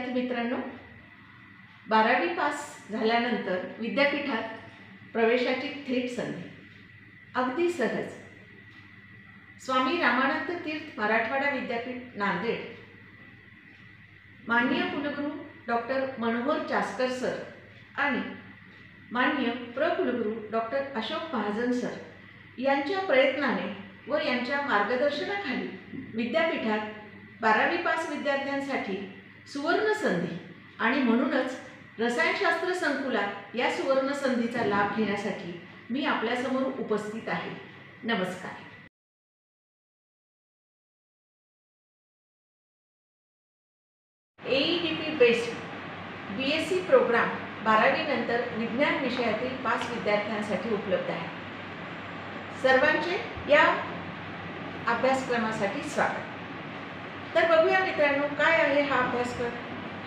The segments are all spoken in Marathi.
विद्यार्थी मित्रांनो, 12वी पास झाल्यानंतर विद्यापीठात प्रवेशाची थेट संधी अगदी सहज। स्वामी रामानंद तीर्थ मराठवाडा विद्यापीठ नांदेड, माननीय कुलगुरू डॉक्टर मनोहर चास्कर सर आणि माननीय प्रकुलगुरू डॉक्टर अशोक महाजन सर यांच्या प्रयत्नाने व यांच्या मार्गदर्शनाखाली विद्यापीठात 12वी पास विद्यार्थ्यांसाठी सुवर्ण संधी आणि म्हणूनच रसायनशास्त्र संकुलात या सुवर्ण संधीचा लाभ घेण्यासाठी मी आपल्यासमोर उपस्थित आहे। नमस्कार। AEDP बेस्ड BSc प्रोग्राम 12वी नंतर विज्ञान विषयातील पास विद्यार्थ्यांसाठी उपलब्ध आहे। सर्वांचे या अभ्यासक्रमासाठी स्वागत। तर बघूया मित्रांनो, काय आहे हा अभ्यासक्रम।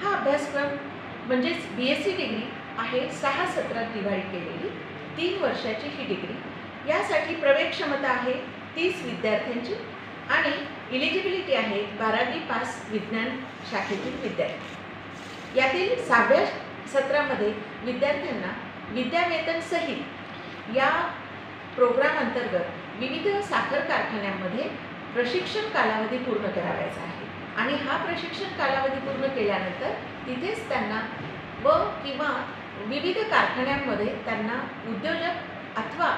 हा अभ्यासक्रम म्हणजेच BSc डिग्री आहे 6 सत्रात डिवाइड केलेली 3 वर्षाची ही डिग्री। यासाठी प्रवेश क्षमता आहे 30 विद्यार्थ्यांची आणि एलिजिबिलिटी आहे 12वी पास विज्ञान शाखेतील विद्यार्थी। यातील 6व्या सत्रामध्ये विद्यार्थ्यांना विद्यावेतन सहित या प्रोग्राम अंतर्गत विविध साखर कारखान्यांमध्ये प्रशिक्षण कालावधी पूर्ण करायचा आहे आणि हा प्रशिक्षण कालावधी पूर्ण केल्यानंतर तिथेच त्यांना किंवा विविध कारखान्यांमध्ये त्यांना उद्योजक अथवा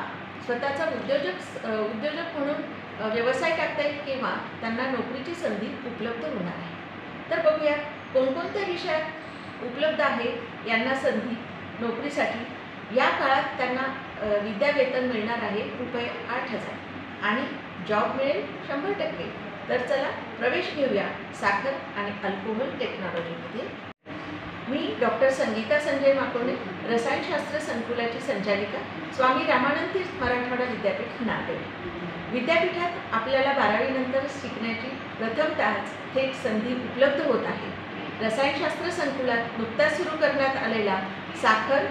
स्वतःचा उद्योजक म्हणून व्यवसाय टाकता येईल किंवा त्यांना नोकरीची संधी उपलब्ध होणार आहे। तर बघूया कोणकोणत्या विषयात उपलब्ध आहे यांना संधी नोकरीसाठी। या काळात त्यांना विद्यावेतन मिळणार आहे रुपये 8,000 आणि जॉब मिळेल 100%। तर चला प्रवेश घेऊया साखर आणि अल्कोहोल टेक्नॉलॉजीमध्ये। मी डॉक्टर संगीता संजय माकोणे, रसायनशास्त्र संकुलाची संचालिका, स्वामी रामानंद तीर्थ मराठवाडा विद्यापीठ नांदेड। विद्यापीठात आपल्याला 12वी नंतर शिकण्याची प्रथमतःच थेट संधी उपलब्ध होत आहे। रसायनशास्त्र संकुलात नुकताच सुरू करण्यात आलेला साखर